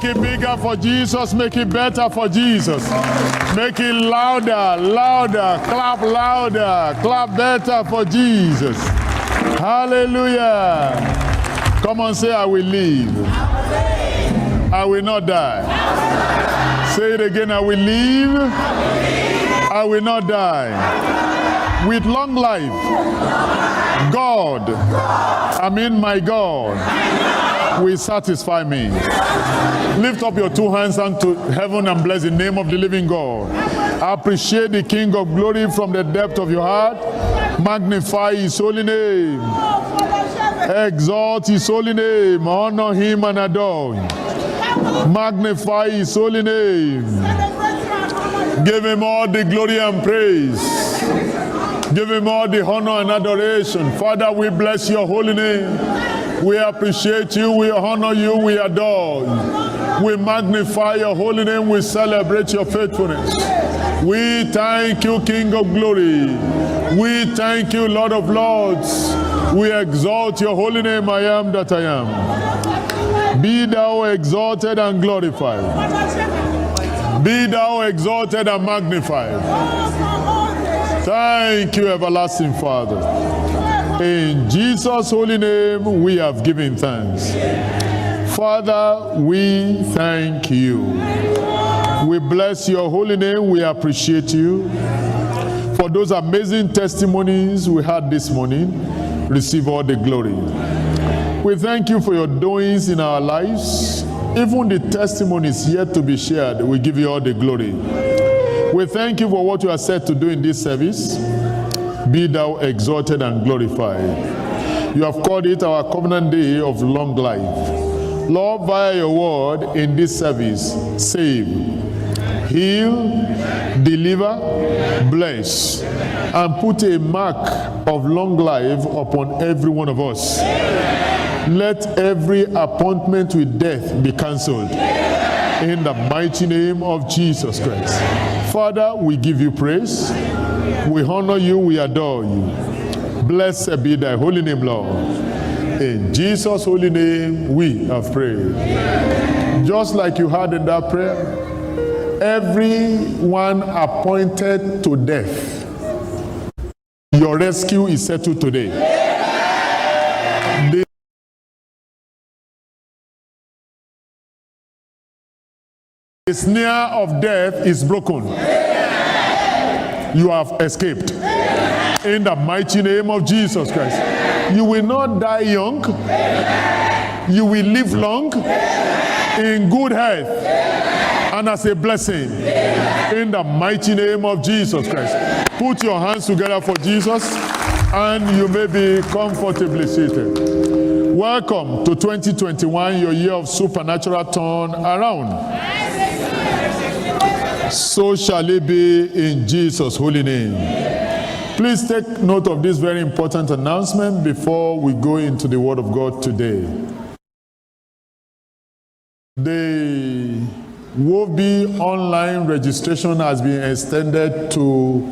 Make it bigger for Jesus. Make it better for Jesus. Make it louder, louder. Clap louder. Clap better for Jesus. Hallelujah. Come on, say, I will live. I will not die. Say it again, I will live. I will not die. With long life, God, my God, will satisfy me. Lift up your two hands unto heaven and bless the name of the living God. Appreciate the King of glory from the depth of your heart. Magnify his holy name. Exalt his holy name. Honor him and adore him. Magnify his holy name. Give him all the glory and praise. Give him all the honor and adoration. Father, we bless your holy name. We appreciate you, we honor you, we adore you. We magnify your holy name, we celebrate your faithfulness. We thank you, King of glory. We thank you, Lord of lords. We exalt your holy name, I am that I am. Be thou exalted and glorified. Be thou exalted and magnified. Thank you, everlasting Father. In Jesus' holy name, we have given thanks. Father, we thank you. We bless your holy name. We appreciate you for those amazing testimonies we had this morning. Receive all the glory. We thank you for your doings in our lives. Even the testimonies yet to be shared, we give you all the glory. We thank you for what you are set to do in this service. Be thou exalted and glorified. You have called it our covenant day of long life. Lord, via your word in this service, save, heal, deliver, bless, and put a mark of long life upon every one of us. Let every appointment with death be cancelled. In the mighty name of Jesus Christ. Father, we give you praise. We honor you, we adore you. Blessed be thy holy name, Lord. In Jesus' holy name, we have prayed. Just like you had in that prayer, everyone appointed to death, your rescue is settled today. The snare of death is broken. You have escaped. In the mighty name of Jesus Christ. You will not die young. You will live long in good health and as a blessing. In the mighty name of Jesus Christ. Put your hands together for Jesus and you may be comfortably seated. Welcome to 2021, your year of supernatural turn around. So shall it be in Jesus' holy name. Please take note of this very important announcement before we go into the Word of God today. The WOBI online registration has been extended to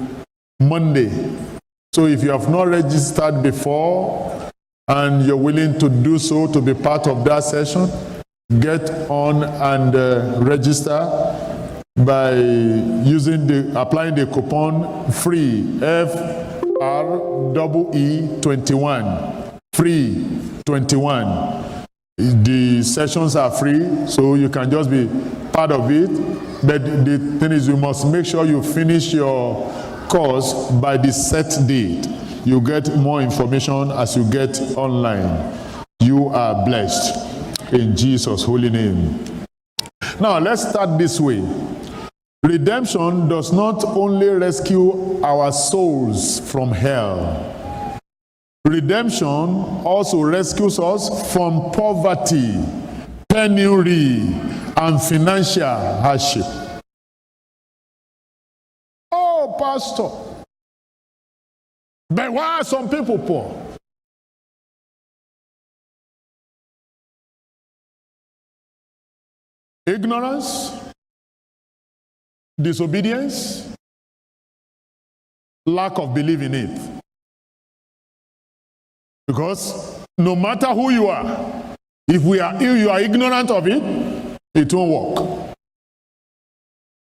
Monday. So if you have not registered before and you're willing to do so to be part of that session, get on and register by applying the coupon free FREE21 free 21. The sessions are free, so you can just be part of it. But the thing is, you must make sure you finish your course by the set date. You get more information as you get online. You are blessed in Jesus' holy name. Now let's start this way. Redemption does not only rescue our souls from hell. Redemption also rescues us from poverty, penury, and financial hardship. Oh, Pastor, but why are some people poor? Ignorance, disobedience, lack of belief in it. Because no matter who you are, if you are ignorant of it, it won't work.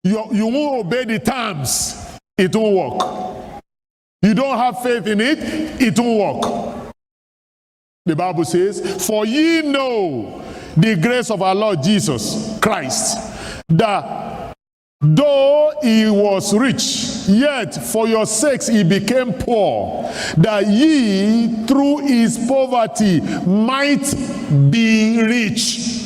You won't obey the terms, it won't work. You don't have faith in it, it won't work. The Bible says, for ye know the grace of our Lord Jesus Christ, that though he was rich, yet for your sakes he became poor, that ye through his poverty might be rich.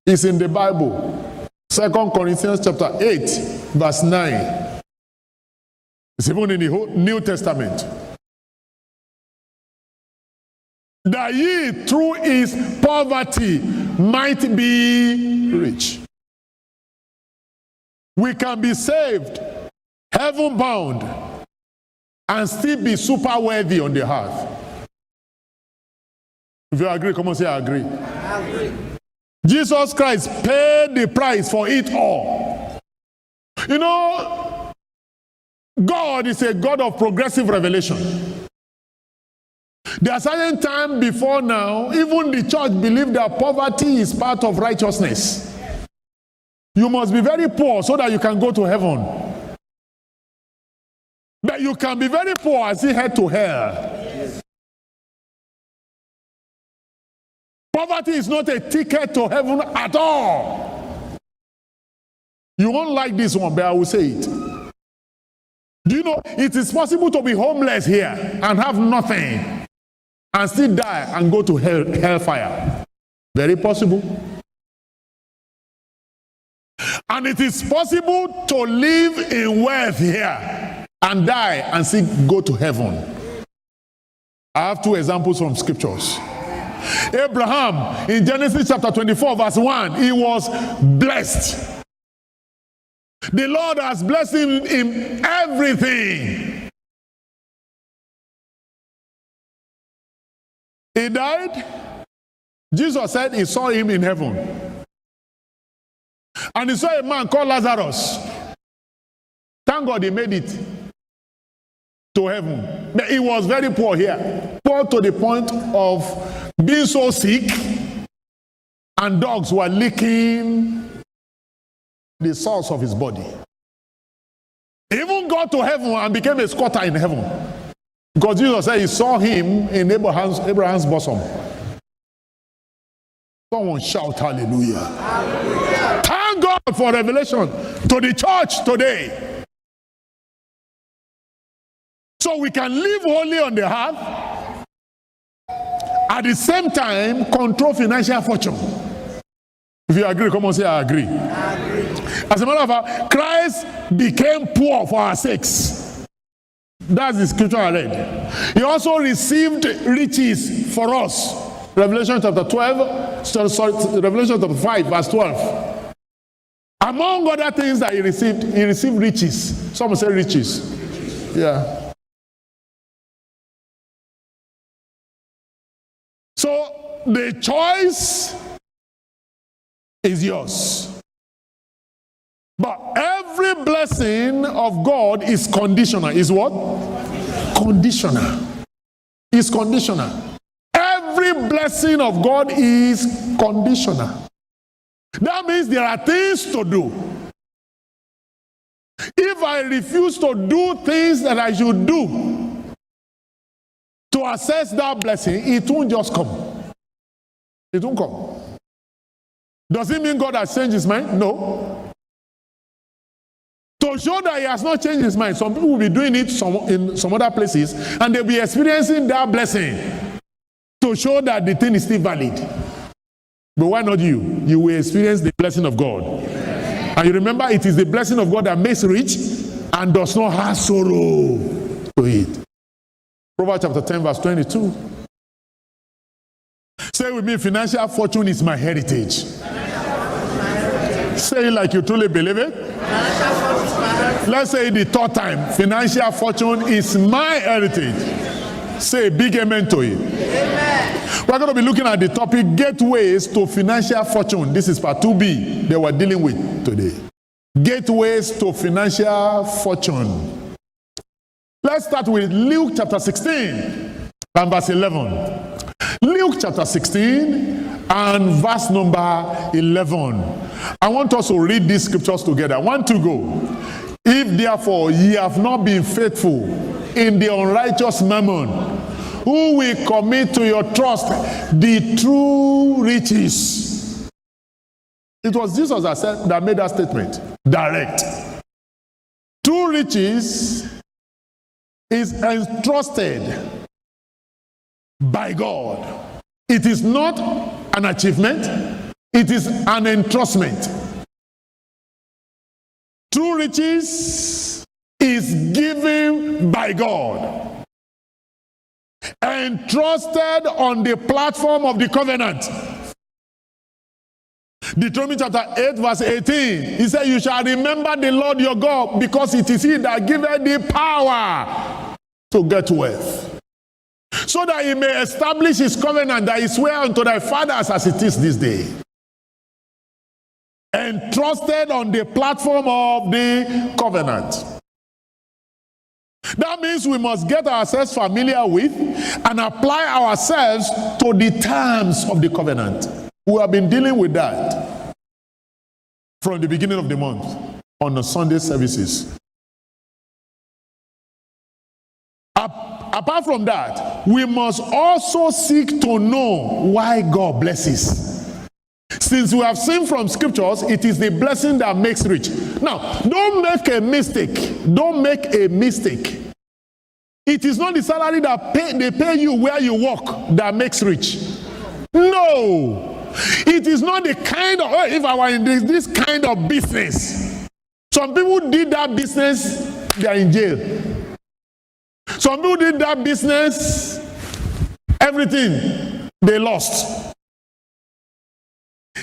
It's in the Bible. 2 Corinthians chapter 8, verse 9. It's even in the New Testament. That ye through his poverty might be rich. We can be saved, heaven bound, and still be super worthy on the earth. If you agree, come on, say I agree. I agree. Jesus Christ paid the price for it all. You know, God is a God of progressive revelation. There are certain time before now, even the church believed that poverty is part of righteousness. You must be very poor so that you can go to heaven. But you can be very poor and still head to hell. Poverty is not a ticket to heaven at all. You won't like this one, but I will say it. Do you know it is possible to be homeless here and have nothing and still die and go to hellfire? Very possible. And it is possible to live in wealth here and die and still go to heaven. I have two examples from scriptures. Abraham, in Genesis chapter 24, verse 1, he was blessed. The Lord has blessed him in everything. He died. Jesus said he saw him in heaven. And he saw a man called Lazarus. Thank God he made it to heaven. But he was very poor here. Poor to the point of being so sick, and dogs were licking the source of his body. He even got to heaven and became a squatter in heaven. Because Jesus said he saw him in Abraham's bosom. Someone shout hallelujah. Hallelujah. Thank God for revelation to the church today. So we can live holy on the earth, at the same time control financial fortune. If you agree, come on, say I agree. I agree. As a matter of fact, Christ became poor for our sakes. That's the scripture I read. He also received riches for us. Revelation chapter 5, verse 12. Among other things that he received riches. Someone say riches. Yeah. So the choice is yours. But every blessing of God is conditional. Is what? Conditional. Is conditional. Every blessing of God is conditional. That means there are things to do. If I refuse to do things that I should do to access that blessing, it won't just come. It won't come. Does it mean God has changed his mind? No. To show that he has not changed his mind, some people will be doing it in some other places and they'll be experiencing that blessing to show that the thing is still valid. But why not you? You will experience the blessing of God. And you remember, it is the blessing of God that makes rich and does not have sorrow to it. Proverbs chapter 10, verse 22. Say with me, financial fortune is my heritage. Say it like you truly believe it. Let's say it the third time. Financial fortune is my heritage. Say a big amen to it. Amen. We're going to be looking at the topic, gateways to financial fortune. This is part 2B that we're dealing with today. Gateways to financial fortune. Let's start with Luke chapter 16 and verse 11. Luke chapter 16 and verse number 11. I want us to read these scriptures together. 1 to go. If therefore ye have not been faithful in the unrighteous mammon, who will commit to your trust the true riches? It was Jesus that made that statement. Direct. True riches is entrusted by God. It is not an achievement, it is an entrustment. True riches is given by God, entrusted on the platform of the covenant. Deuteronomy chapter 8 verse 18, he said, you shall remember the Lord your God, because it is he that giveth thee power to get wealth, so that he may establish his covenant that he sware unto thy fathers as it is this day. Entrusted on the platform of the covenant. That means we must get ourselves familiar with and apply ourselves to the terms of the covenant. We have been dealing with that from the beginning of the month on the Sunday services. Apart from that, we must also seek to know why God blesses. Since we have seen from scriptures, it is the blessing that makes rich. Now, don't make a mistake. Don't make a mistake. It is not the salary that they pay you where you work that makes rich. No. It is not the kind of, if I were in this kind of business. Some people did that business, they are in jail. Some people did that business, everything they lost.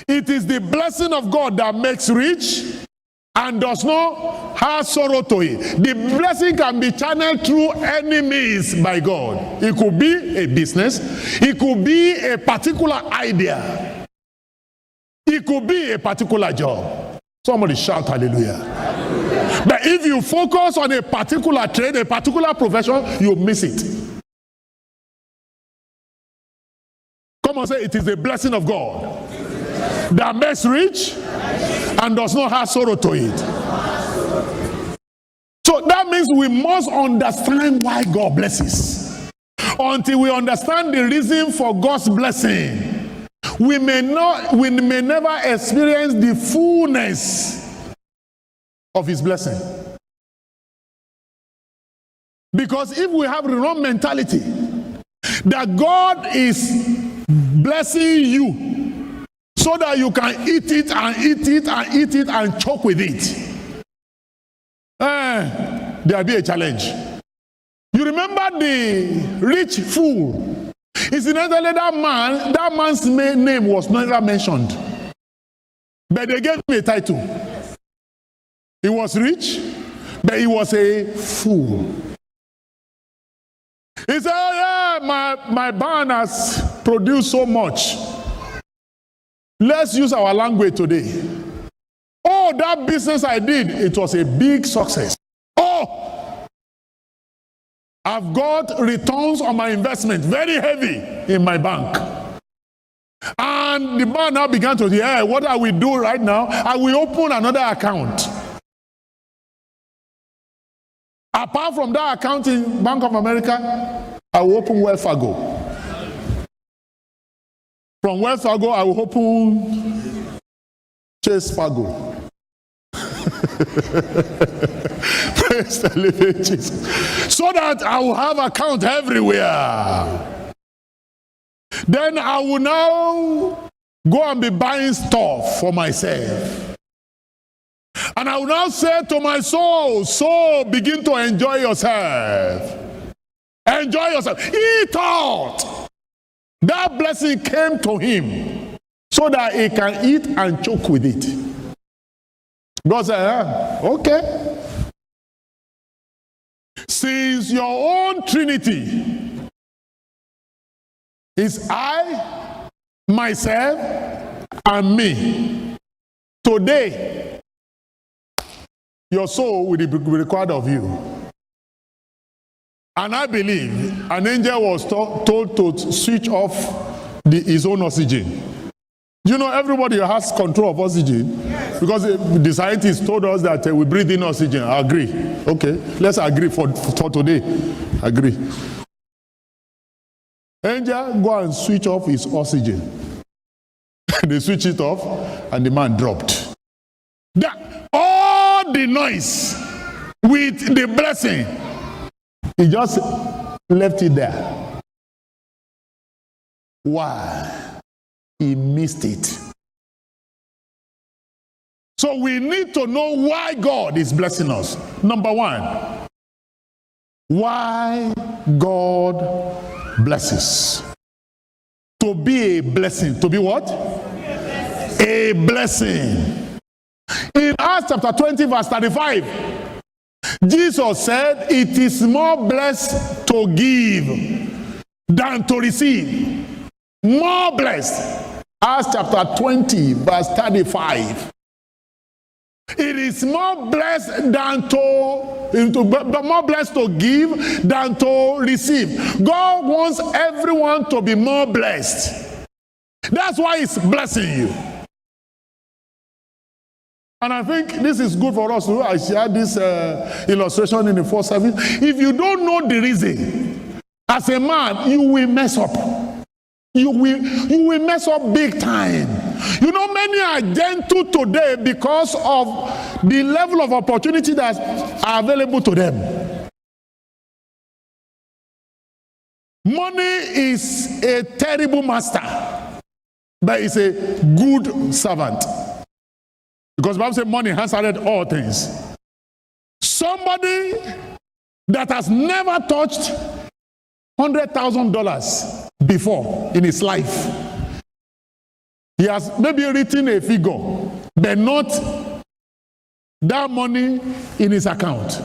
It is the blessing of God that makes rich and does not have sorrow to it. The blessing can be channeled through any means by God. It could be a business. It could be a particular idea. It could be a particular job. Somebody shout hallelujah. Hallelujah. But if you focus on a particular trade, a particular profession, you miss it. Come on, say, it is the blessing of God that makes rich and does not have sorrow to it. So that means we must understand why God blesses. Until we understand the reason for God's blessing, we may never experience the fullness of his blessing. Because if we have the wrong mentality that God is blessing you so that you can eat it and eat it and eat it and choke with it, there'll be a challenge. You remember the rich fool? Incidentally, that man's name was never mentioned, but they gave him a title. He was rich, but he was a fool. He said, oh yeah, my barn has produced so much. Let's use our language today. Oh, that business I did, it was a big success. Oh, I've got returns on my investment, very heavy in my bank. And the man now began to say, hey, what I will do right now, I will open another account. Apart from that account in Bank of America, I will open Wells Fargo. From Wells Fargo, I will open Chase Fargo. Praise the living Jesus. So that I will have account everywhere. Then I will now go and be buying stuff for myself. And I will now say to my soul, soul, begin to enjoy yourself. Enjoy yourself. He thought that blessing came to him so that he can eat and choke with it. God said, okay. Since your own Trinity is I, myself, and me, today, your soul will be required of you. And I believe an angel was told to switch off his own oxygen You know, everybody has control of oxygen because the scientists told us that we breathe in oxygen. I agree. Okay, let's agree for today. Agree. Angel, go and switch off his oxygen. They switch it off and the man dropped. All the noise with the blessing, he just left it there. Why? He missed it. So we need to know why God is blessing us. Number one, why God blesses. To be a blessing. To be what? A blessing. In Acts chapter 20 verse 35, Jesus said, it is more blessed to give than to receive. More blessed. Acts chapter 20 verse 35. It is more blessed than more blessed to give than to receive. God wants everyone to be more blessed. That's why He's blessing you. And I think this is good for us. I shared this illustration in the first service. If you don't know the reason, as a man, you will mess up. You will mess up big time. You know, many are gentle today because of the level of opportunity that are available to them. Money is a terrible master, but it's a good servant. Because the Bible says money has added all things. Somebody that has never touched $100,000 before in his life, he has maybe written a figure, but not that money in his account.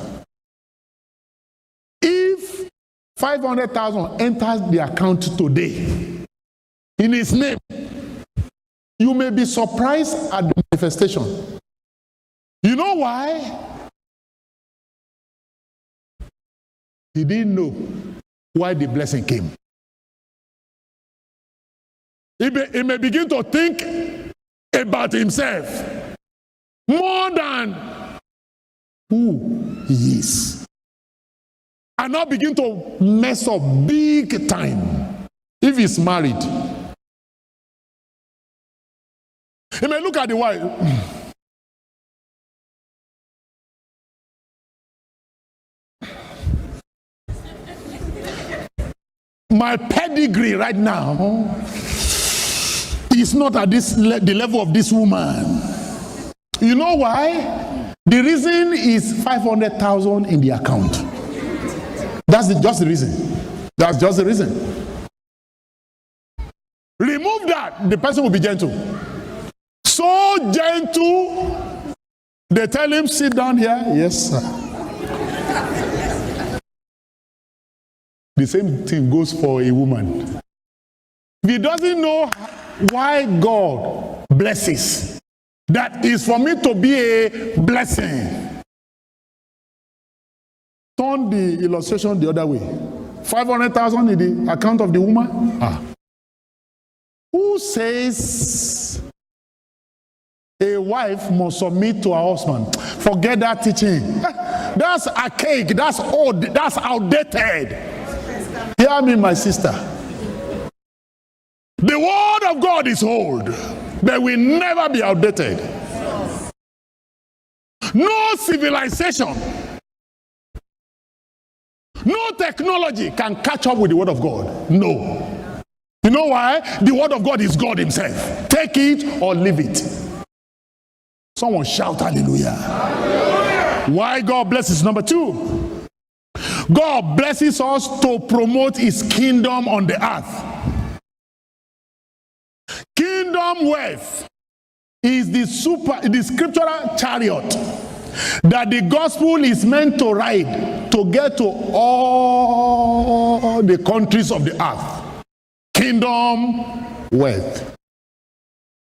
If 500,000 enters the account today in his name, you may be surprised at the manifestation. You know why? He didn't know why the blessing came. He may begin to think about himself more than who he is. And now begin to mess up big time. If he's married, he may look at the wife. My pedigree right now is not at the level of this woman. You know why? The reason is 500,000 in the account. That's just the reason. That's just the reason. Remove that, the person will be gentle. So gentle, they tell him, sit down here. Yes, sir. The same thing goes for a woman. If he doesn't know why God blesses, that is for me to be a blessing. Turn the illustration the other way. 500,000 in the account of the woman. Who says a wife must submit to her husband? Forget that teaching. That's archaic. That's old. That's outdated. Hear me, my sister. The word of God is old, but will never be outdated. No civilization, no technology can catch up with the word of God. No. You know why? The word of God is God himself. Take it or leave it. Someone shout hallelujah. Hallelujah. Why God blesses? Number two, God blesses us to promote his kingdom on the earth. Kingdom wealth is the scriptural chariot that the gospel is meant to ride to get to all the countries of the earth. Kingdom wealth.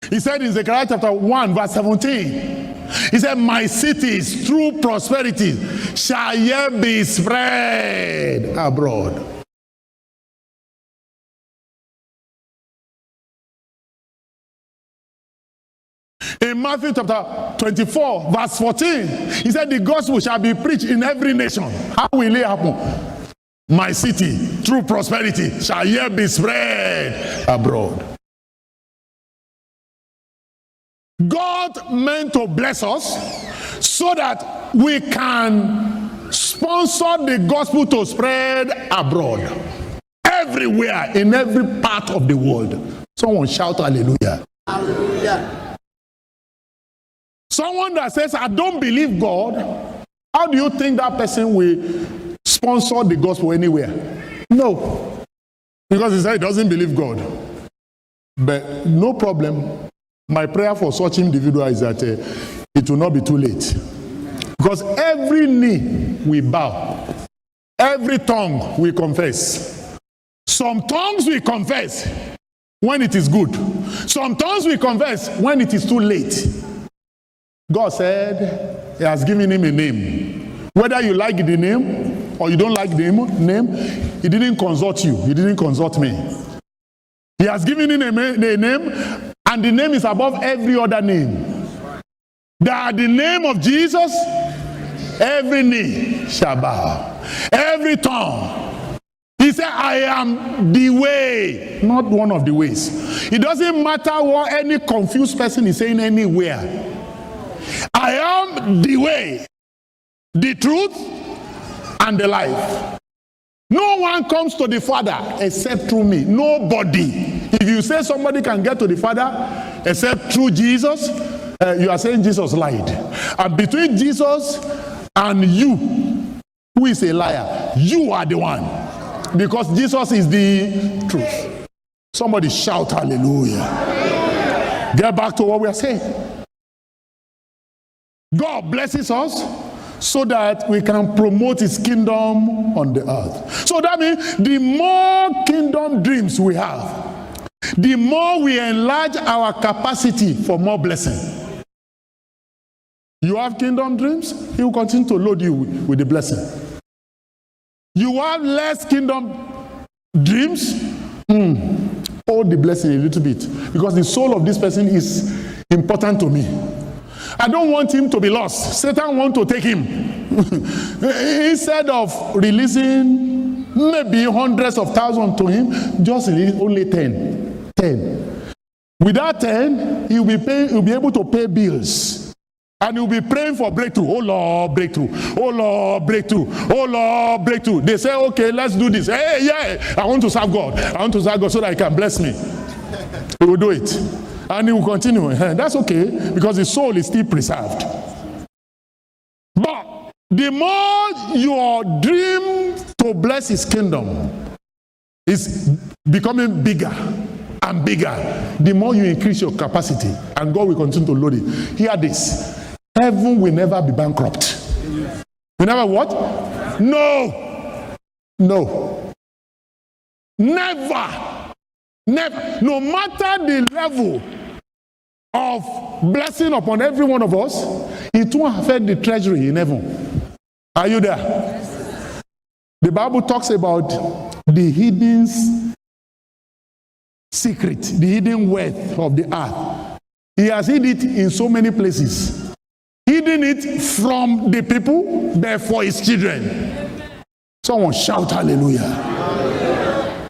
He said in Zechariah chapter 1 verse 17, he said, my cities through prosperity shall yet be spread abroad. In Matthew chapter 24, verse 14, he said, the gospel shall be preached in every nation. How will it happen? My city, through prosperity, shall yet be spread abroad. God meant to bless us so that we can sponsor the gospel to spread abroad. Everywhere, in every part of the world. Someone shout hallelujah. Hallelujah. Someone that says, I don't believe God, how do you think that person will sponsor the gospel anywhere? No. Because he said he doesn't believe God. But no problem. My prayer for such individual is that it will not be too late. Because every knee we bow. Every tongue we confess. Some tongues we confess when it is good. Some tongues we confess when it is too late. God said he has given him a name. Whether you like the name or you don't like the name, he didn't consult you. He didn't consult me. He has given him a name, and the name is above every other name. That the name of Jesus, every knee shall bow. Every tongue. He said, I am the way, not one of the ways. It doesn't matter what any confused person is saying anywhere. I am the way, the truth, and the life. No one comes to the Father except through me. Nobody. If you say somebody can get to the Father except through Jesus, you are saying Jesus lied. And between Jesus and you, who is a liar, you are the one. Because Jesus is the truth. Somebody shout hallelujah. Get back to what we are saying. God blesses us so that we can promote his kingdom on the earth. So that means the more kingdom dreams we have, the more we enlarge our capacity for more blessing. You have kingdom dreams, he will continue to load you with the blessing. You have less kingdom dreams, hold the blessing a little bit, because the soul of this person is important to me. I don't want him to be lost. Satan wants to take him. Instead of releasing maybe hundreds of thousands to him, just release only 10. 10. Without 10, he'll be able to pay bills. And he'll be praying for breakthrough. Oh Lord, breakthrough. Oh Lord, breakthrough. Oh Lord, breakthrough. They say, okay, let's do this. Hey, yeah, I want to serve God. I want to serve God so that he can bless me. He will do it. And he will continue. That's okay, because the soul is still preserved. But the more your dream to bless his kingdom is becoming bigger and bigger, the more you increase your capacity, and God will continue to load it. Hear this. Heaven will never be bankrupt. Will never what? No. No. Never. Never. No matter the level of blessing upon every one of us, it won't affect the treasury in heaven. Are you there? The Bible talks about the hidden secret, the hidden wealth of the earth. He has hid it in so many places. Hidden it from the people, but for his children. Someone shout hallelujah.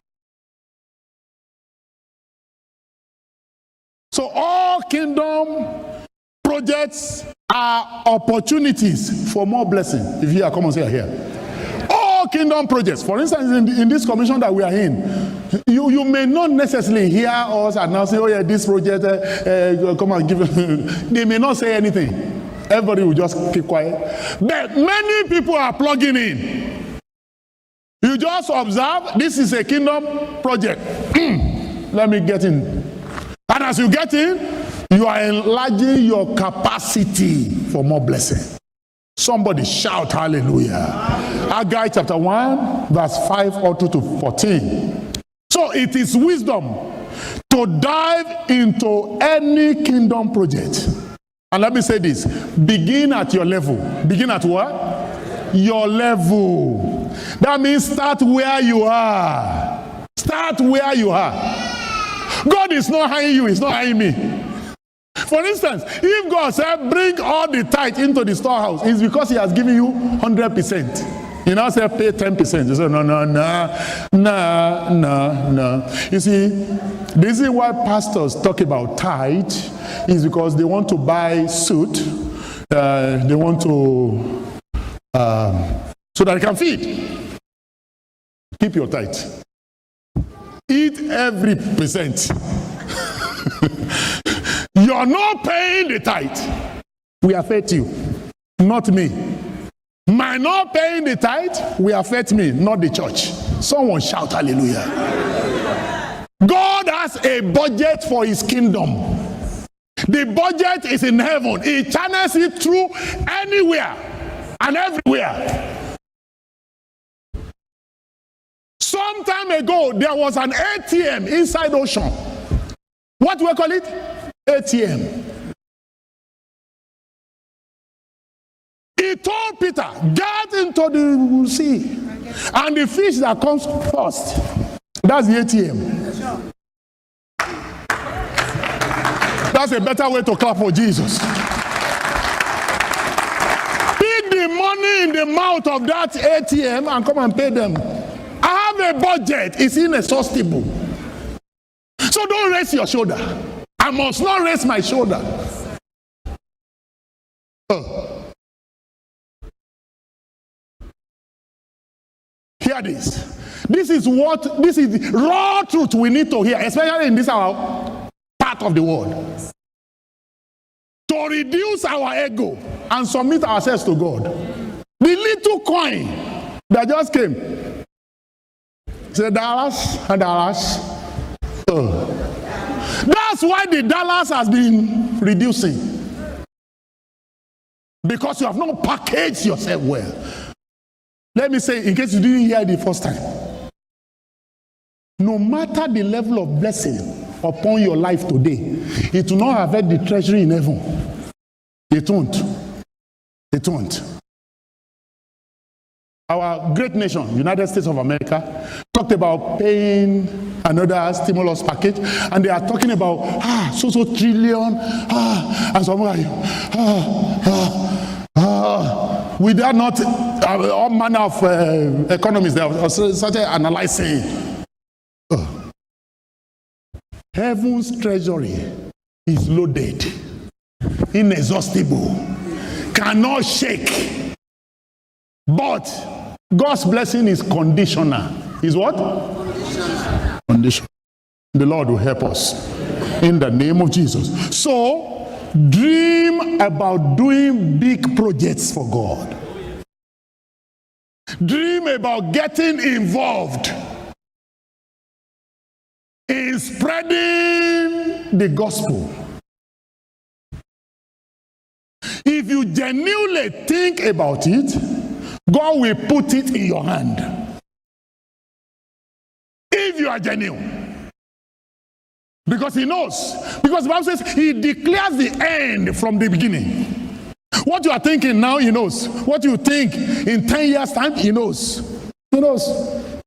So all kingdom projects are opportunities for more blessing. If you are, come and say here. All kingdom projects. For instance, in this commission that we are in, you may not necessarily hear us announcing, oh yeah, this project, come and give. They may not say anything. Everybody will just keep quiet. But many people are plugging in. You just observe, this is a kingdom project. Let me get in. And as you get in, you are enlarging your capacity for more blessing. Somebody shout hallelujah. Haggai chapter 1, verse 5 all through to 14. So it is wisdom to dive into any kingdom project. And let me say this. Begin at your level. Begin at what? Your level. That means start where you are. Start where you are. God is not hiring you. He's not hiring me. For instance, if God said, bring all the tithe into the storehouse, it's because he has given you 100%. You now say, pay 10%. You say, no. You see, the reason why pastors talk about tithe is because they want to buy suit. They want to, so that they can feed. Keep your tithe. Eat every percent. You're not paying the tithe. We affect you, not me. My not paying the tithe will affect me, not the church. Someone shout hallelujah. God has a budget for his kingdom. The budget is in heaven. He channels it through anywhere and everywhere. Some time ago, there was an ATM inside Ocean. What do we call it? ATM. He told Peter, get into the sea. And the fish that comes first, that's the ATM. That's a better way to clap for Jesus. Pick the money in the mouth of that ATM and come and pay them. I have a budget. It's inexhaustible. So don't raise your shoulder. I must not raise my shoulder. Hear this. This is the raw truth we need to hear, especially in this our part of the world. To reduce our ego and submit ourselves to God. The little coin that just came. It's $1 and $1. That's why the dollars has been reducing. Because you have not packaged yourself well. Let me say, in case you didn't hear it the first time, no matter the level of blessing upon your life today, it will not affect the treasury in heaven. It won't. It won't. Our great nation, United States of America, talked about paying another stimulus package, and they are talking about so trillion, and some like with that not all manner of economists that are started analyzing. Heaven's treasury is loaded, inexhaustible, cannot shake. But God's blessing is conditional. Is what? Conditional. The Lord will help us in the name of Jesus. So, dream about doing big projects for God. Dream about getting involved in spreading the gospel. If you genuinely think about it, God will put it in your hand. If you are genuine. Because he knows. Because the Bible says he declares the end from the beginning. What you are thinking now, he knows. What you think in 10 years' time, he knows. He knows.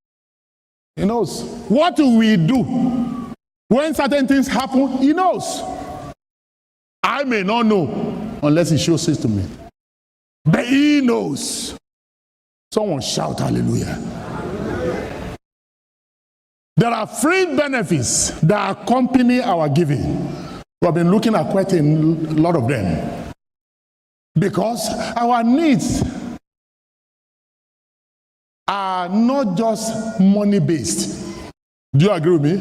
He knows. What do we do when certain things happen? He knows. I may not know unless he shows it to me. But he knows. Someone shout hallelujah. There are fringe benefits that accompany our giving. We have been looking at quite a lot of them. Because our needs are not just money-based. Do you agree with me?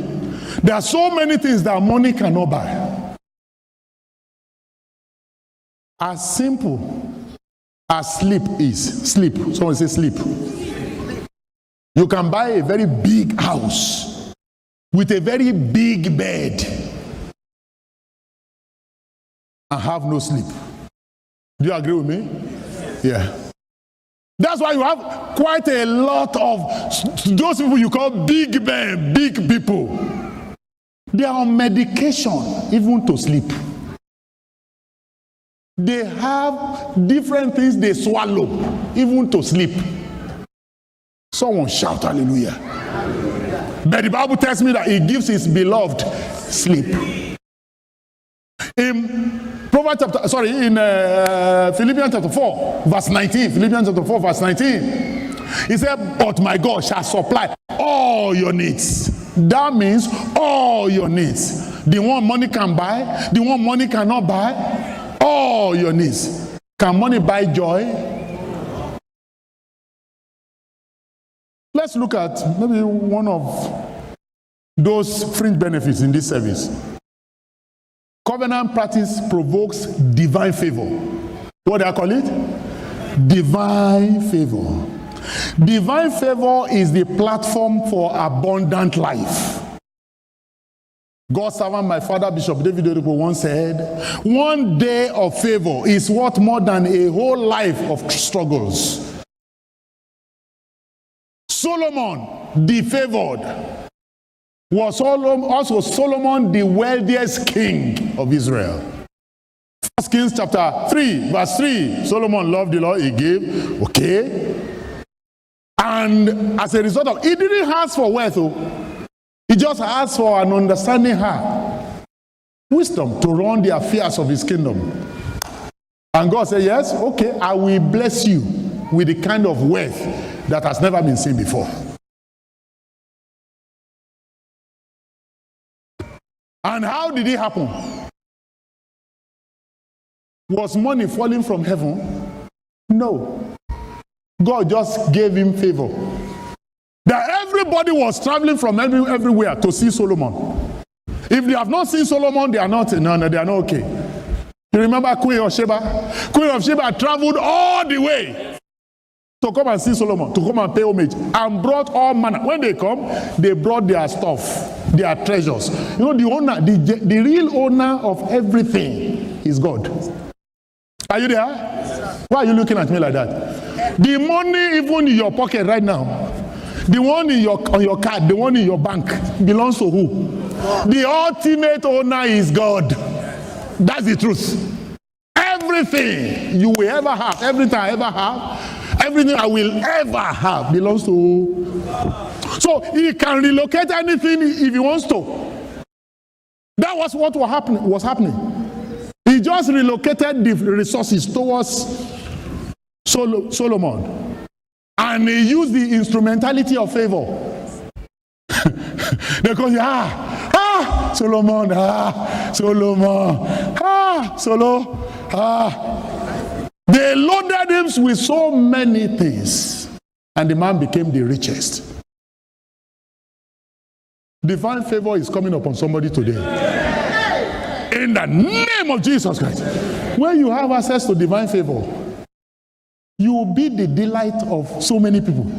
There are so many things that money cannot buy. As simple as sleep is. Sleep. Someone say sleep. You can buy a very big house with a very big bed and have no sleep. Do you agree with me? Yeah. That's why you have quite a lot of those people you call big men, big people. They are on medication even to sleep. They have different things they swallow even to sleep. Someone shout hallelujah. But the Bible tells me that he gives his beloved sleep. In Philippians chapter 4, verse 19. Philippians chapter 4, verse 19. He said, but my God shall supply all your needs. That means all your needs. The one money can buy, the one money cannot buy, all your needs. Can money buy joy? Let's look at maybe one of those fringe benefits in this service. Covenant practice provokes divine favor. What do I call it? Divine favor. Divine favor is the platform for abundant life. God's servant, my father, Bishop David Oyedepo, once said, one day of favor is worth more than a whole life of struggles. Solomon, the favored, was also Solomon the wealthiest king of Israel. 1 Kings chapter 3, verse 3. Solomon loved the Lord, he gave. Okay. And as a result of, he didn't ask for wealth. He just asked for an understanding heart. Wisdom to run the affairs of his kingdom. And God said, yes, okay, I will bless you with the kind of wealth that has never been seen before. And how did it happen? Was money falling from heaven? No. God just gave him favor. That everybody was traveling from everywhere to see Solomon. If they have not seen Solomon, they are not okay. You remember Queen of Sheba? Queen of Sheba traveled all the way to come and see Solomon, to come and pay homage, and brought all manner. When they come, they brought their stuff, their treasures. You know, the owner, the real owner of everything is God. Are you there? Why are you looking at me like that? The money even in your pocket right now, the one on your card, the one in your bank, belongs to who? The ultimate owner is God. That's the truth. Everything you will ever have, everything I ever have, everything I will ever have belongs to who? So he can relocate anything if he wants to. That was what was happening. He just relocated the resources towards Solomon. And he used the instrumentality of favor. They call you, Solomon, They loaded him with so many things. And the man became the richest. Divine favor is coming upon somebody today. In the name of Jesus Christ. When you have access to divine favor, you will be the delight of so many people.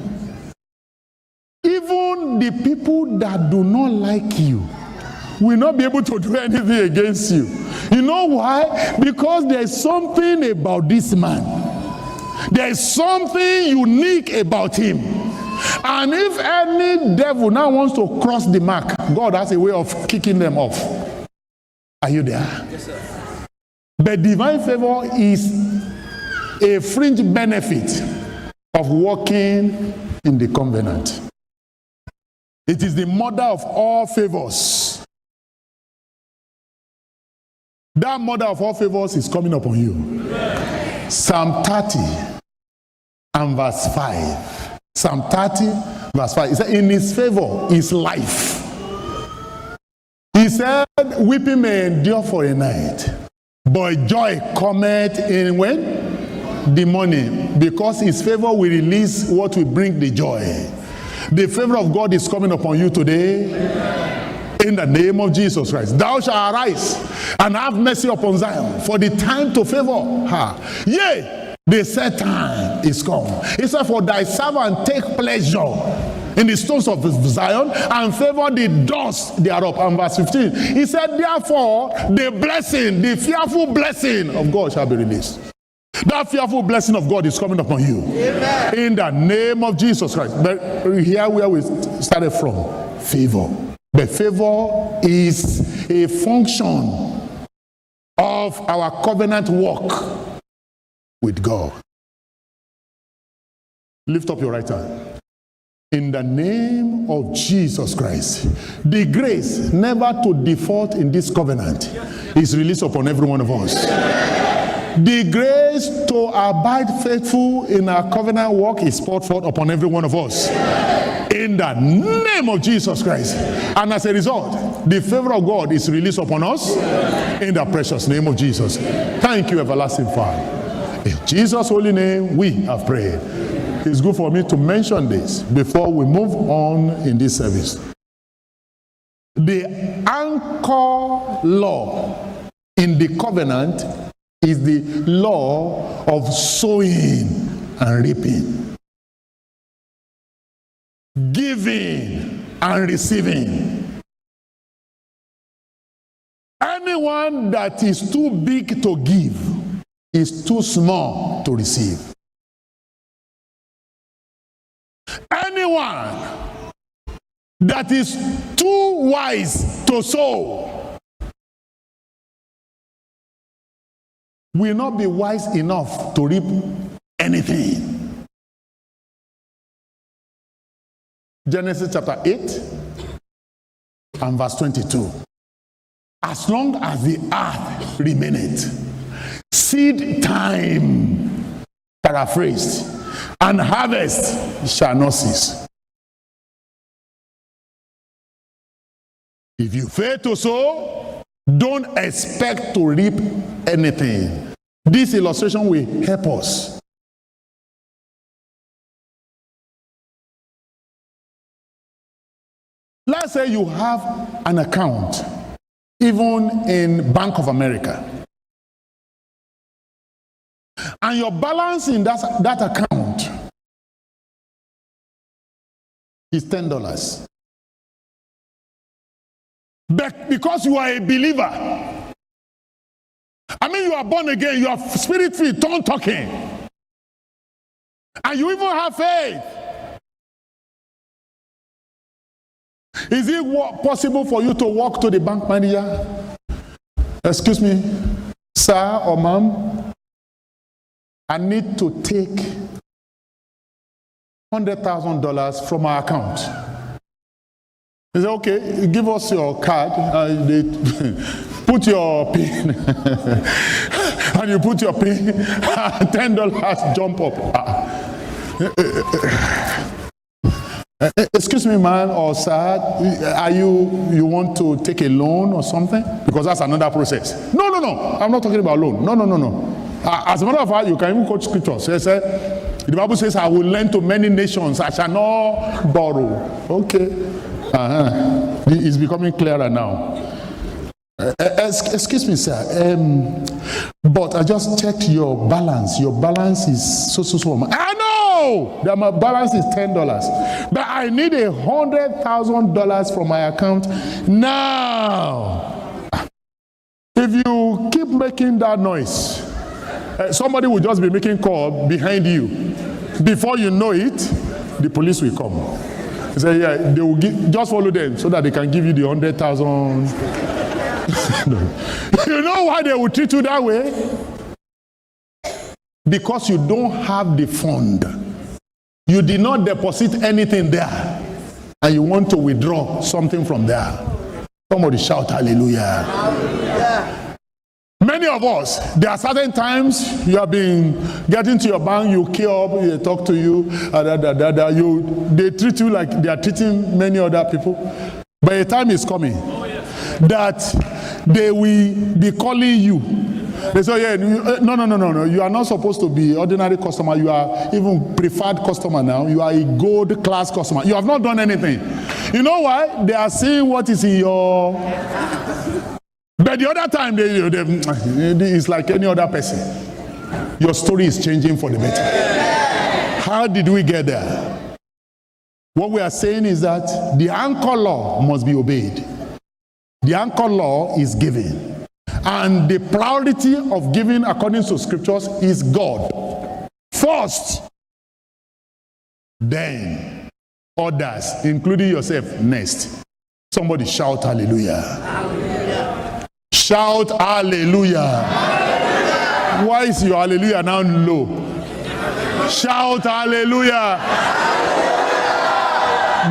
Even the people that do not like you will not be able to do anything against you. You know why? Because there is something about this man. There is something unique about him. And if any devil now wants to cross the mark, God has a way of kicking them off. Are you there? Yes, sir. But divine favor is a fringe benefit of walking in the covenant. It is the mother of all favors. That mother of all favors is coming upon you. Amen. Psalm 30 and verse 5. Psalm 30 verse 5. It said, in his favor is life. He said, weeping may endure for a night, but joy cometh in when? The morning. Because his favor will release what will bring the joy. The favor of God is coming upon you today. In the name of Jesus Christ. Thou shalt arise and have mercy upon Zion, for the time to favor her. Yea, the set time is come. He said, for thy servant take pleasure in the stones of Zion, and favor the dust thereof. And verse 15, he said, therefore, the blessing, the fearful blessing of God shall be released. That fearful blessing of God is coming upon you. Amen. In the name of Jesus Christ. But here where we started from, favor. But favor is a function of our covenant walk with God. Lift up your right hand. In the name of Jesus Christ, the grace never to default in this covenant is released upon every one of us. The grace to abide faithful in our covenant work is poured forth upon every one of us. In the name of Jesus Christ. And as a result, the favor of God is released upon us in the precious name of Jesus. Thank you, everlasting Father. In Jesus' holy name, we have prayed. It's good for me to mention this before we move on in this service. The anchor law in the covenant is the law of sowing and reaping, giving and receiving. Anyone that is too big to give is too small to receive. Anyone that is too wise to sow will not be wise enough to reap anything. Genesis chapter 8 and verse 22. As long as the earth remaineth, seed time, paraphrased, and harvest shall not cease. If you fail to sow, don't expect to reap anything. This illustration will help us. Let's say you have an account, even in Bank of America, and your balance in that account is $10. But because you are a believer, I mean you are born again, you are spirit-filled, tongue-talking, and you even have faith, is it possible for you to walk to the bank manager? Excuse me, sir or ma'am, I need to take $100,000 from our account. He said, okay, give us your card. They put your PIN. And you put your PIN. $10 jump up. Excuse me, man or sir, are you want to take a loan or something? Because that's another process. No. I'm not talking about loan. No. As a matter of fact, you can even quote scriptures. The Bible says, I will lend to many nations, I shall not borrow. Okay. It's becoming clearer now. Excuse me, sir. But I just checked your balance. Your balance is so. I know that my balance is $10. But I need $100,000 from my account now. If you keep making that noise, somebody will just be making call behind you. Before you know it, the police will come. He said, yeah, they will just follow them so that they can give you the 100,000. You know why they will treat you that way? Because you don't have the fund. You did not deposit anything there, and you want to withdraw something from there. Somebody shout hallelujah. Hallelujah. Many of us, there are certain times you have been getting to your bank, you queue up, they talk to you, they treat you like they are treating many other people. But a time is coming that they will be calling you. They say, no, you are not supposed to be ordinary customer. You are even preferred customer now. You are a gold class customer. You have not done anything. You know why? They are seeing what is in your... But the other time, it's like any other person. Your story is changing for the better. How did we get there? What we are saying is that the anchor law must be obeyed. The anchor law is giving. And the priority of giving according to scriptures is God first, then others, including yourself, next. Somebody shout hallelujah. Hallelujah. Shout hallelujah. Hallelujah. Why is your hallelujah now low? Shout hallelujah. Hallelujah.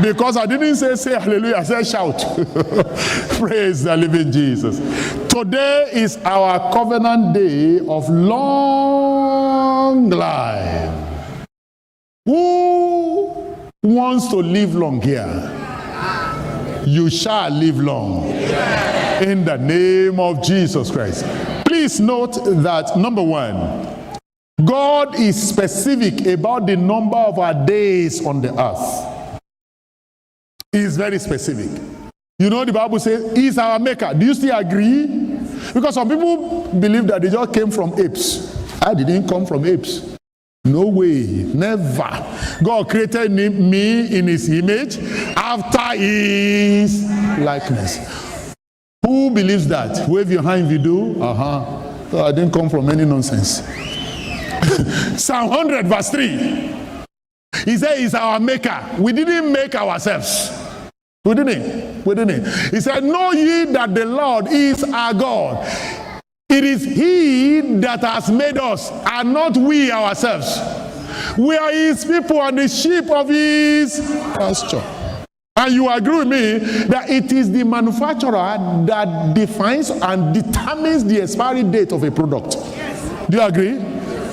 Because I didn't say hallelujah, I said shout. Praise the living Jesus. Today is our covenant day of long life. Who wants to live long here? You shall live long. In the name of Jesus Christ. Please note that, number one, God is specific about the number of our days on the earth. He is very specific. You know, the Bible says He is our maker. Do you still agree? Because some people believe that they just came from apes. I didn't come from apes. No way, never. God created me in His image after His likeness. Who believes that? Wave your hand if you do. So I didn't come from any nonsense. Psalm 100 verse 3. He said He's our maker. We didn't make ourselves. We didn't. He said, know ye that the Lord is our God. It is He that has made us, and not we ourselves. We are His people and the sheep of His pasture. And you agree with me that it is the manufacturer that defines and determines the expiry date of a product. Yes. Do you agree?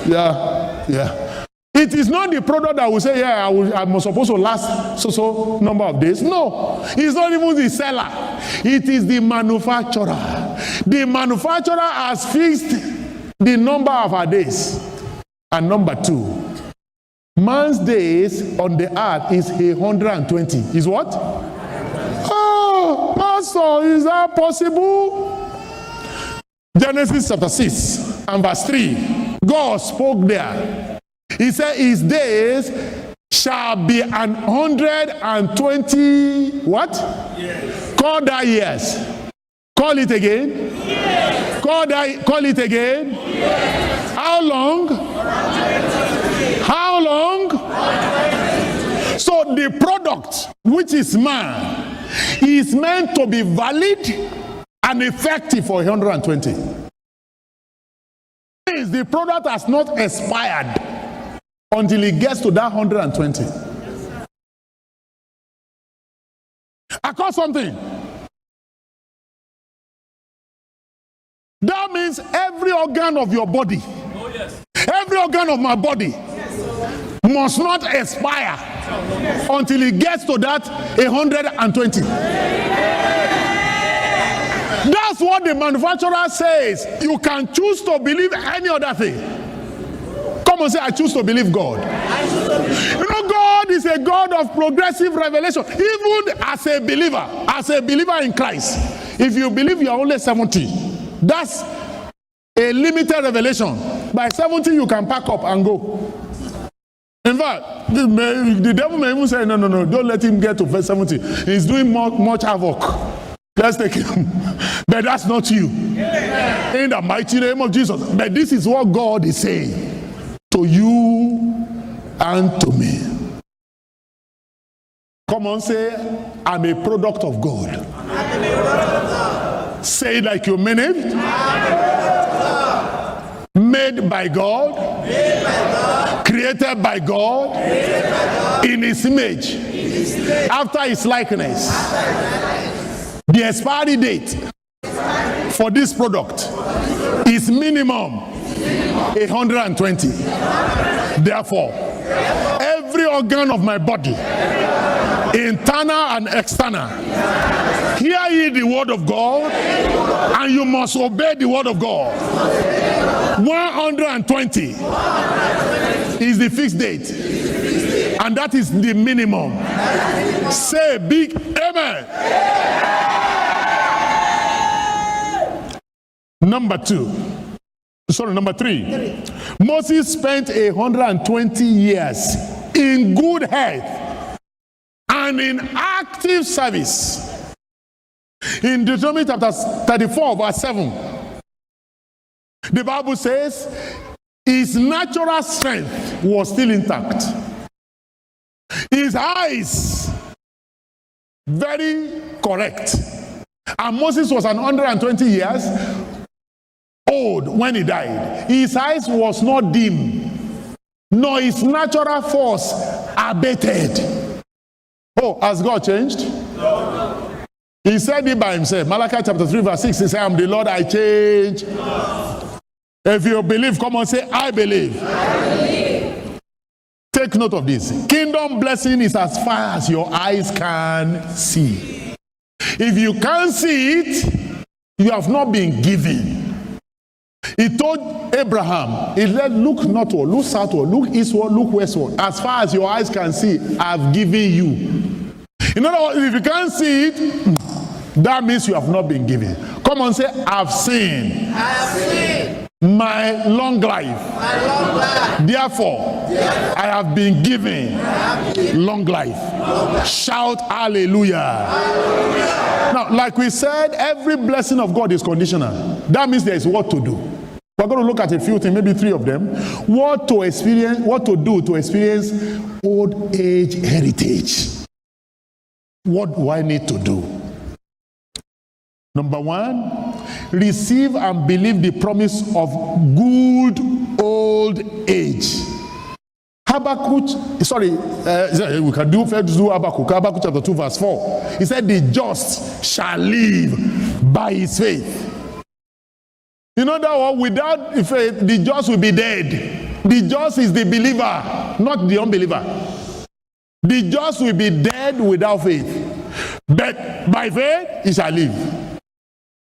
Yeah. It is not the product that will say, I'm supposed to last so number of days. No, it's not even the seller. It is the manufacturer. The manufacturer has fixed the number of our days. And number two, man's days on the earth is 120. Is what? Oh, Pastor, is that possible? Genesis chapter 6 and verse 3. God spoke there. He said, his days shall be 120, what? Yes. Call that years. Call it again. Yes. Call it again. Yes. How long? 120. How long? 120. So the product, which is man, is meant to be valid and effective for 120. The product has not expired until it gets to that 120. I caught something. That means every organ of your body, every organ of my body must not expire until it gets to that 120. That's what the manufacturer says. You can choose to believe any other thing. Come and say, I choose to believe God. You know, God is a God of progressive revelation. Even as a believer in Christ, if you believe you are only 70, that's a limited revelation. By 70, you can pack up and go. In fact, the devil may even say, no, don't let him get to verse 70. He's doing much havoc. Let's take him. But that's not you. In the mighty name of Jesus. But this is what God is saying to you and to me. Come on, say, I'm a product of God. Say it like you mean it. Made by God. Created by God. In His image. After His likeness. The expiry date for this product is minimum 120. Therefore, every organ of my body, internal and external, hear ye the word of God, and you must obey the word of God. 120 is the fixed date, and that is the minimum. Say big amen. Number 3. Moses spent 120 years in good health and in active service. In Deuteronomy chapter 34 verse 7, the Bible says his natural strength was still intact. His eyes very correct. And Moses was 120 years old when he died. His eyes was not dim, nor his natural force abated. Oh, has God changed? No. He said it by himself. Malachi chapter 3 verse 6, he said, I'm the Lord, I change. No. If you believe, come on, say, I believe. I believe. Take note of this. Kingdom blessing is as far as your eyes can see. If you can't see it, you have not been given. He told Abraham, he said, look northward, look southward, look eastward, look westward. As far as your eyes can see, I've given you. In other words, if you can't see it, that means you have not been given. Come on, say, I've seen. I've seen. My long life. My long life. Therefore, I have been given long life. Shout hallelujah. Hallelujah. Now, like we said, every blessing of God is conditional. That means there is what to do. We're going to look at a few things, maybe 3 of them. What to experience, what to do to experience old age heritage. What do I need to do? Number 1, receive and believe the promise of good old age. Habakkuk, we can do Habakkuk. Habakkuk chapter 2 verse 4. He said, the just shall live by his faith. In other words, without faith, the just will be dead. The just is the believer, not the unbeliever. The just will be dead without faith. But by faith, he shall live.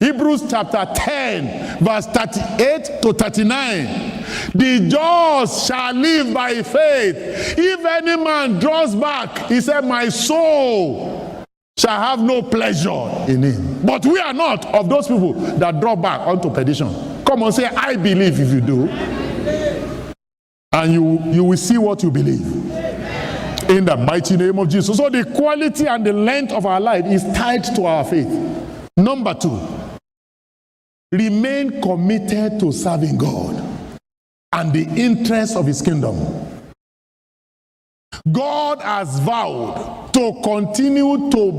Hebrews chapter 10, verse 38 to 39. The just shall live by faith. If any man draws back, he said, my soul shall have no pleasure in him. But we are not of those people that draw back unto perdition. Come on, say, I believe. If you do, and you will see what you believe. In the mighty name of Jesus. So the quality and the length of our life is tied to our faith. Number 2, remain committed to serving God and the interests of his kingdom. God has vowed to continue to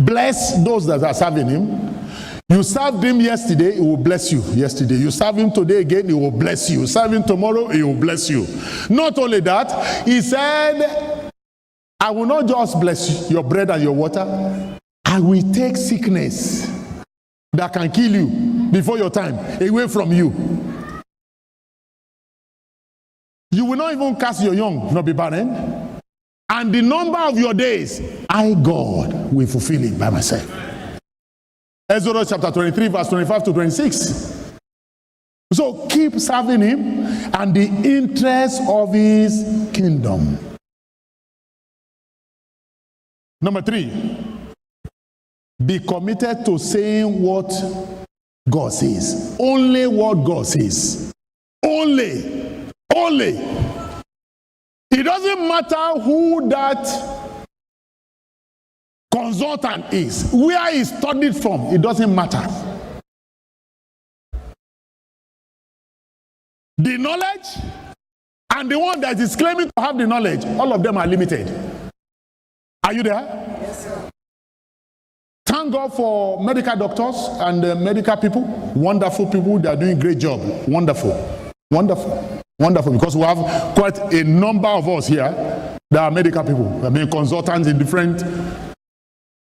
bless those that are serving him. You served him yesterday, he will bless you yesterday. You serve him today again, he will bless you. Serve him tomorrow, he will bless you. Not only that, he said, I will not just bless your bread and your water, I will take sickness that can kill you before your time away from you. You will not even cast your young, not be barren. And the number of your days, I, God, will fulfill it by myself. Exodus chapter 23, verse 25 to 26. So keep serving him and the interest of his kingdom. Number 3, be committed to saying what God says. Only what God says. Only. It doesn't matter who that consultant is, where he studied from, it doesn't matter. The knowledge and the one that is claiming to have the knowledge, all of them are limited. Are you there? Yes, sir. Thank God for medical doctors and medical people. Wonderful people. They are doing a great job. Wonderful. Because we have quite a number of us here that are medical people. I mean, consultants in different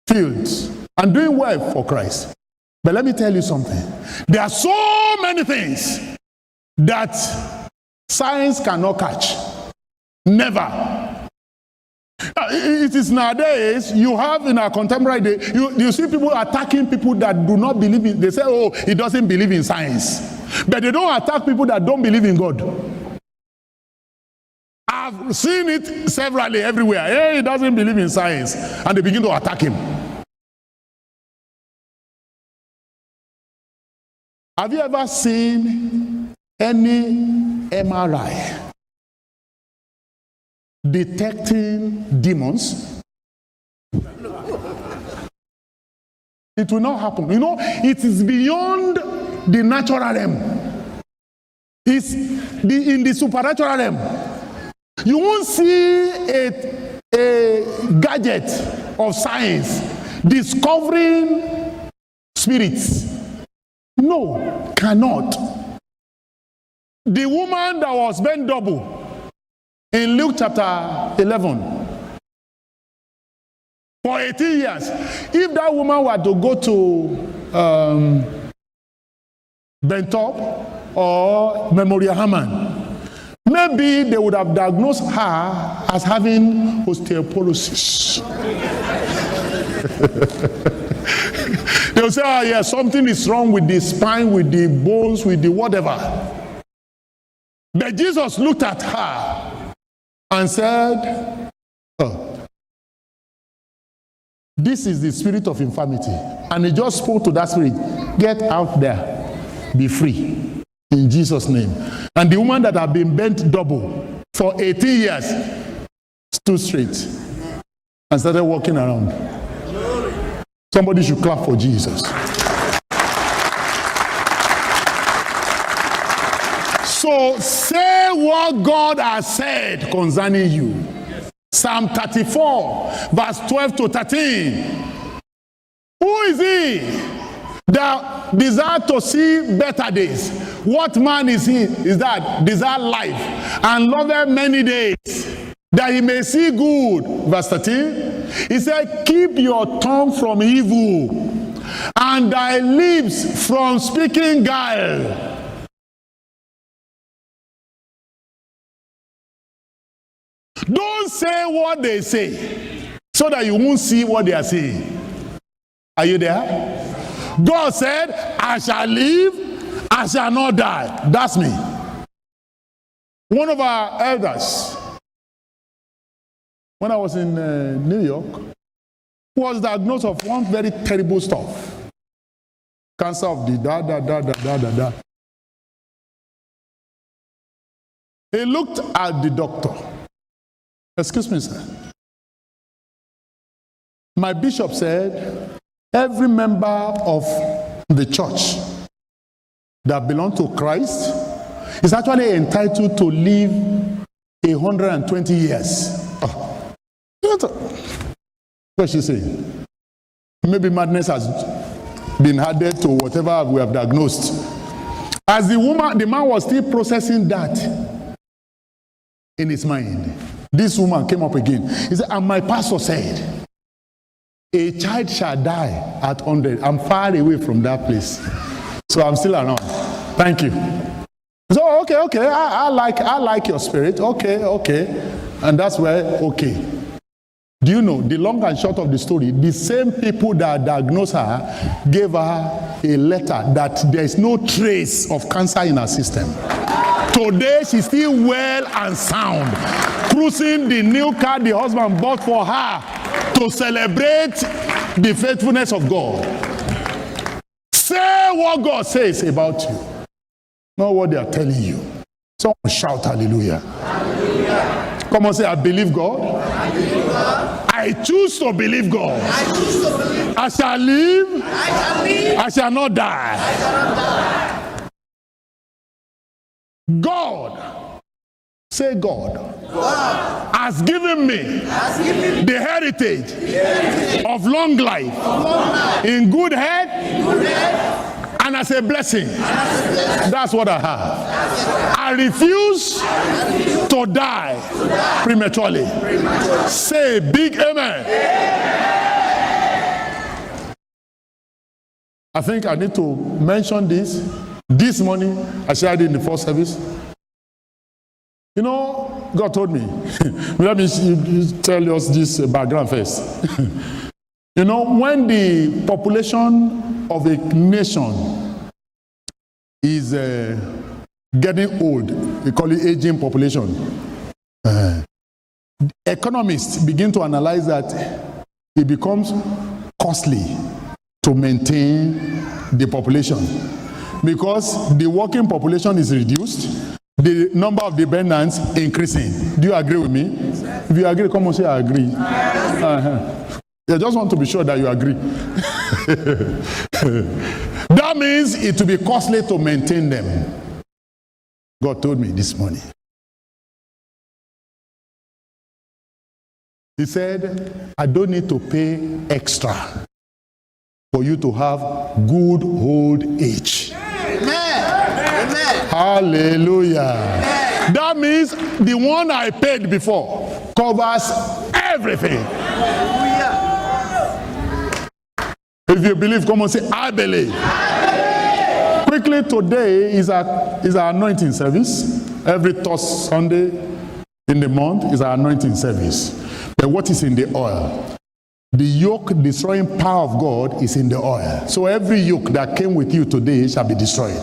fields and doing well for Christ. But let me tell you something. There are so many things that science cannot catch. Never. It is nowadays, you have in our contemporary day, you see people attacking people that do not believe in, they say, oh, he doesn't believe in science. But they don't attack people that don't believe in God. I've seen it severally everywhere. Hey, he doesn't believe in science. And they begin to attack him. Have you ever seen any MRI detecting demons? It will not happen. You know, it is beyond the natural realm. It's in the supernatural realm. You won't see a gadget of science discovering spirits. No, cannot. The woman that was bent double in Luke chapter 11, For 18 years. If that woman were to go to Bentop or Memorial Hermann, maybe they would have diagnosed her as having osteoporosis. They will say, oh yeah, something is wrong with the spine, with the bones, with the whatever. But Jesus looked at her and said, oh, this is the spirit of infirmity. And he just spoke to that spirit, get out there, be free, in Jesus' name. And the woman that had been bent double for 18 years stood straight and started walking around. Somebody should clap for Jesus. So say what God has said concerning you. Psalm 34, verse 12 to 13. Who is he that desire to see better days? What man is he? Is that desire life and loveth many days, that he may see good. Verse 13. He said, keep your tongue from evil and thy lips from speaking guile. Don't say what they say so that you won't see what they are saying. Are you there? God said, I shall live, I shall not die. That's me. One of our elders, when I was in New York, was diagnosed of one very terrible stuff. Cancer of the da. He looked at the doctor. Excuse me, sir. My bishop said, every member of the church that belongs to Christ is actually entitled to live 120 years. Oh. What she saying? Maybe madness has been added to whatever we have diagnosed. As the man was still processing that in his mind, this woman came up again. He said, and my pastor said, a child shall die at 100. I'm far away from that place, so I'm still around. Thank you. So okay. I like your spirit. Okay. And that's where okay. Do you know, the long and short of the story, the same people that diagnosed her gave her a letter that there is no trace of cancer in her system. Today, she's still well and sound, cruising the new car the husband bought for her to celebrate the faithfulness of God. Say what God says about you, not what they are telling you. Someone shout hallelujah. Hallelujah. Come on, say, I believe God. I believe God. I choose to believe God. I choose to believe God. I shall live. I shall live. I shall not die. I shall not die. God, say God has given me the heritage of long life in good health and as a blessing. That's what I have. I refuse to die prematurely. Say big amen. I think I need to mention this morning. I shared it in the first service. You know, God told me, let me tell us this background first. You know, when the population of a nation is getting old, we call it aging population, economists begin to analyze that it becomes costly to maintain the population because the working population is reduced. The number of dependents increasing. Do you agree with me? If you agree, come on, say I agree. I just want to be sure that you agree. That means it will be costly to maintain them. God told me this morning. He said, I don't need to pay extra for you to have good old age. Amen. Hallelujah. Amen. That means the one I paid before covers everything. Hallelujah. If you believe, come on, say, I believe. Quickly, today is our anointing service. Every third Sunday in the month is our anointing service. But what is in the oil? The yoke destroying power of God is in the oil. So every yoke that came with you today shall be destroyed.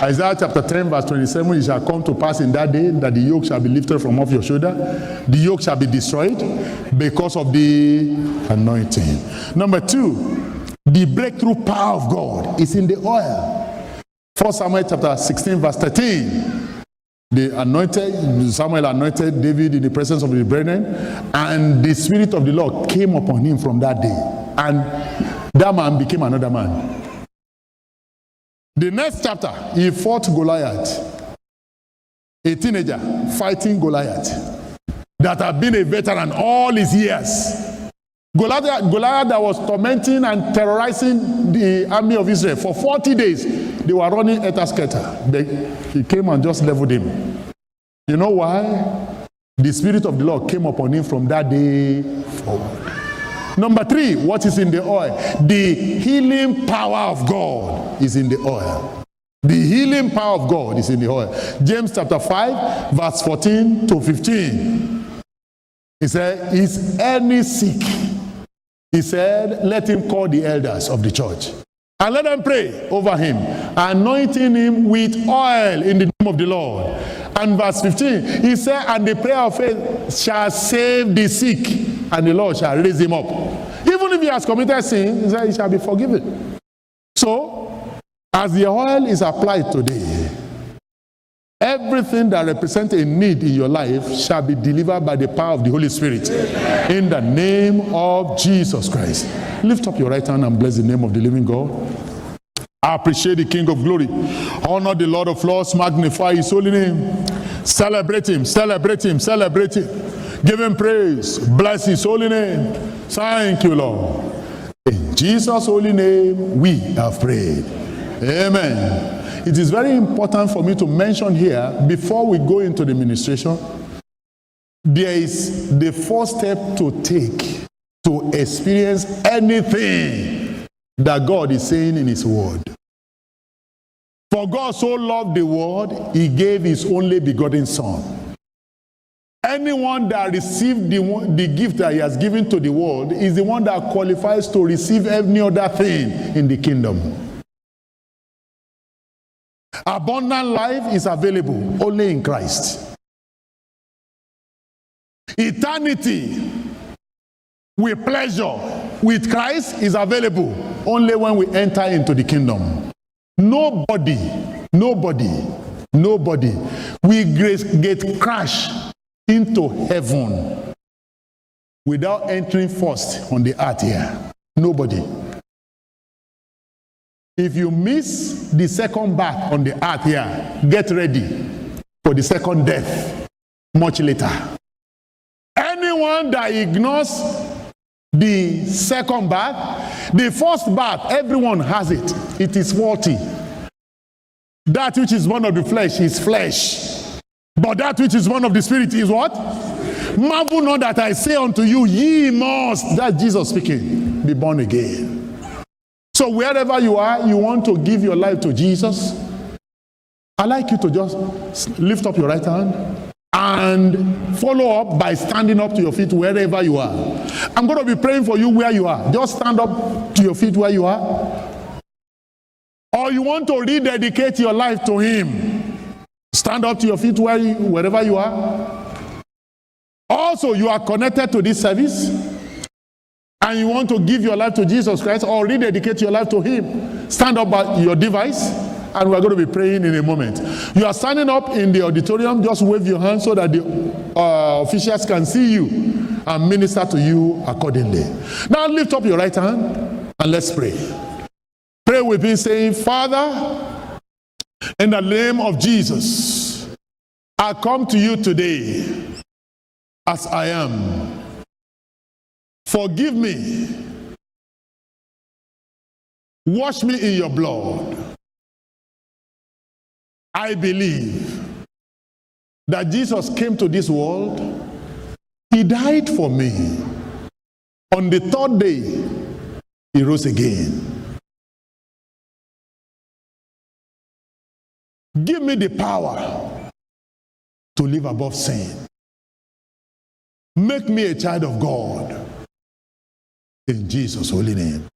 Isaiah chapter 10 verse 27, it shall come to pass in that day that the yoke shall be lifted from off your shoulder. The yoke shall be destroyed because of the anointing. Number 2, the breakthrough power of God is in the oil. 1 Samuel chapter 16 verse 13. Samuel anointed David in the presence of his brethren, and the Spirit of the Lord came upon him from that day, and that man became another man. The next chapter, he fought Goliath, a teenager fighting Goliath that had been a veteran all his years. Goliath that was tormenting and terrorizing the army of Israel for 40 days. They were running helter-skelter. He came and just leveled him. You know why? The Spirit of the Lord came upon him from that day forward. Number 3, what is in the oil? The healing power of God is in the oil. The healing power of God is in the oil. James chapter 5, verse 14 to 15. He said, is any sick? He said, let him call the elders of the church and let them pray over him, anointing him with oil in the name of the Lord. And verse 15, he said, and the prayer of faith shall save the sick, and the Lord shall raise him up. Even if he has committed sin, he said, he shall be forgiven. So, as the oil is applied today, everything that represents a need in your life shall be delivered by the power of the Holy Spirit. In the name of Jesus Christ. Lift up your right hand and bless the name of the living God. I appreciate the King of Glory. Honor the Lord of Lords. Magnify his holy name. Celebrate him. Celebrate him. Celebrate him. Give him praise. Bless his holy name. Thank you, Lord. In Jesus' holy name we have prayed. Amen. It is very important for me to mention here, before we go into the ministration, there is the first step to take to experience anything that God is saying in his word. For God so loved the world, he gave his only begotten Son. Anyone that received the gift that he has given to the world is the one that qualifies to receive any other thing in the kingdom. Abundant life is available only in Christ. Eternity with pleasure with Christ is available only when we enter into the kingdom. Nobody will get crashed into heaven without entering first on the earth here. Nobody. If you miss the second birth on the earth here, get ready for the second death much later. Anyone that ignores the second birth, the first birth, everyone has it. It is faulty. That which is born of the flesh is flesh. But that which is born of the Spirit is what? Marvel not that I say unto you, ye must, that's Jesus speaking, be born again. So wherever you are, you want to give your life to Jesus, I'd like you to just lift up your right hand and follow up by standing up to your feet wherever you are. I'm going to be praying for you where you are. Just stand up to your feet where you are. Or you want to rededicate your life to him. Stand up to your feet wherever you are. Also, you are connected to this service and you want to give your life to Jesus Christ or rededicate your life to him. Stand up by your device and we're going to be praying in a moment. You are standing up in the auditorium, just wave your hand so that the officials can see you and minister to you accordingly. Now lift up your right hand and let's pray. Pray with me saying, Father, in the name of Jesus, I come to you today as I am. Forgive me. Wash me in your blood. I believe that Jesus came to this world. He died for me. On the third day, He rose again. Give me the power to live above sin. Make me a child of God. In Jesus' holy name.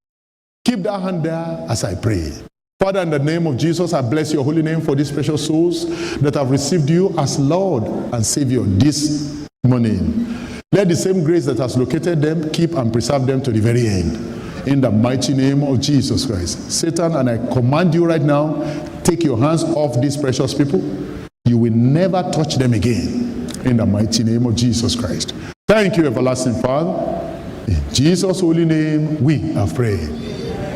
Keep that hand there as I pray. Father, in the name of Jesus, I bless your holy name for these precious souls that have received you as Lord and Savior this morning. Let the same grace that has located them keep and preserve them to the very end. In the mighty name of Jesus Christ. Satan, and I command you right now, take your hands off these precious people. You will never touch them again. In the mighty name of Jesus Christ. Thank you, everlasting Father. In Jesus' holy name, we have prayed.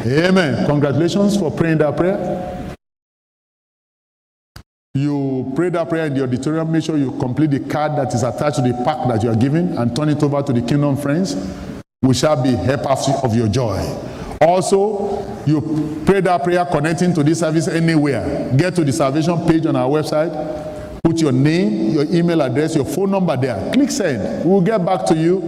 Amen. Congratulations for praying that prayer. You pray that prayer in the auditorium. Make sure you complete the card that is attached to the pack that you are given and turn it over to the Kingdom Friends. We shall be helpers of your joy. Also, you pray that prayer connecting to this service anywhere. Get to the salvation page on our website. Put your name, your email address, your phone number there. Click send. We'll get back to you.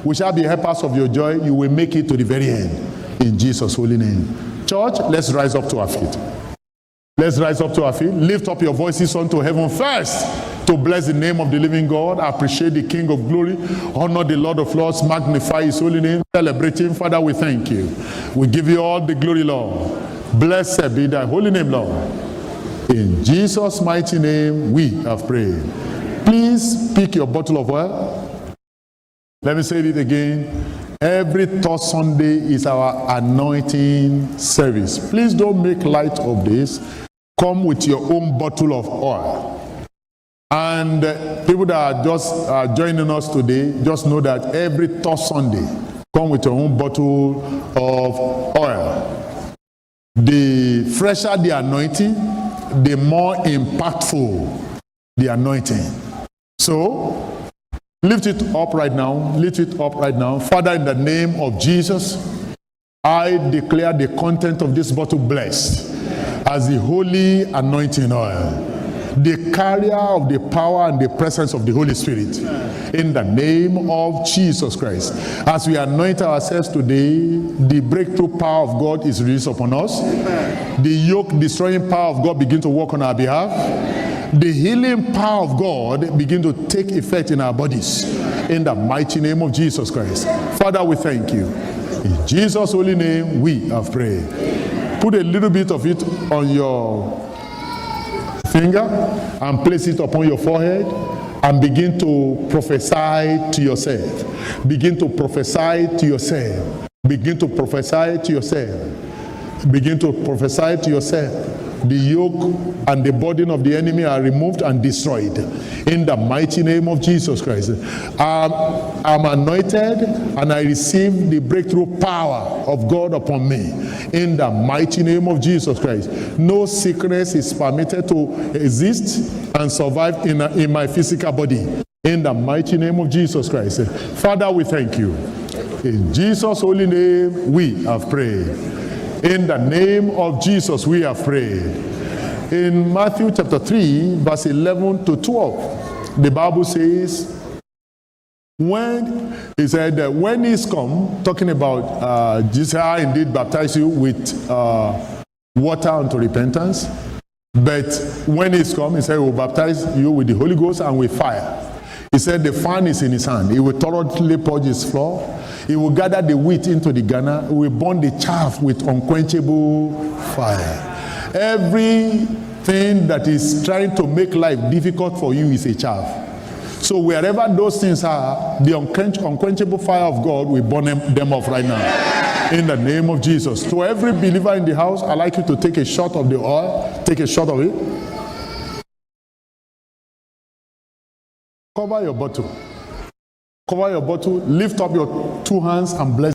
We shall be helpers of your joy. You will make it to the very end. In Jesus' holy name. Church, let's rise up to our feet. Let's rise up to our feet. Lift up your voices unto heaven first to bless the name of the living God. Appreciate the King of glory. Honor the Lord of lords. Magnify his holy name. Celebrate him. Father, we thank you. We give you all the glory, Lord. Blessed be thy holy name, Lord. In Jesus' mighty name, we have prayed. Please pick your bottle of oil. Let me say it again. Every third Sunday is our anointing service. Please don't make light of this. Come with your own bottle of oil. And people that are just joining us today, just know that every third Sunday, come with your own bottle of oil. The fresher the anointing, the more impactful the anointing. So, lift it up right now. Lift it up right now. Father, in the name of Jesus, I declare the content of this bottle blessed as the holy anointing oil, the carrier of the power and the presence of the Holy Spirit. In the name of Jesus Christ. As we anoint ourselves today, the breakthrough power of God is released upon us. The yoke destroying power of God begin to work on our behalf. The healing power of God begin to take effect in our bodies. In the mighty name of Jesus Christ. Father, we thank you. In Jesus' holy name, we have prayed. Put a little bit of it on your finger and place it upon your forehead and begin to prophesy to yourself. Begin to prophesy to yourself. Begin to prophesy to yourself. Begin to prophesy to yourself. The yoke and the burden of the enemy are removed and destroyed. In the mighty name of Jesus Christ. I'm anointed and I receive the breakthrough power of God upon me. In the mighty name of Jesus Christ. No sickness is permitted to exist and survive in my physical body. In the mighty name of Jesus Christ. Father, we thank you. In Jesus' holy name, we have prayed. In the name of Jesus, we have prayed. In Matthew chapter 3, verse 11 to 12, the Bible says, when he said that when he's come, talking about Jesus, I indeed baptize you with water unto repentance. But when he's come, he said, he will baptize you with the Holy Ghost and with fire. He said the fan is in his hand. He will thoroughly purge his floor. He will gather the wheat into the garner. He will burn the chaff with unquenchable fire. Everything that is trying to make life difficult for you is a chaff. So wherever those things are, the unquenchable fire of God will burn them off right now. In the name of Jesus. To every believer in the house, I'd like you to take a shot of the oil. Take a shot of it. Cover your bottle. Cover your bottle. Lift up your two hands and bless.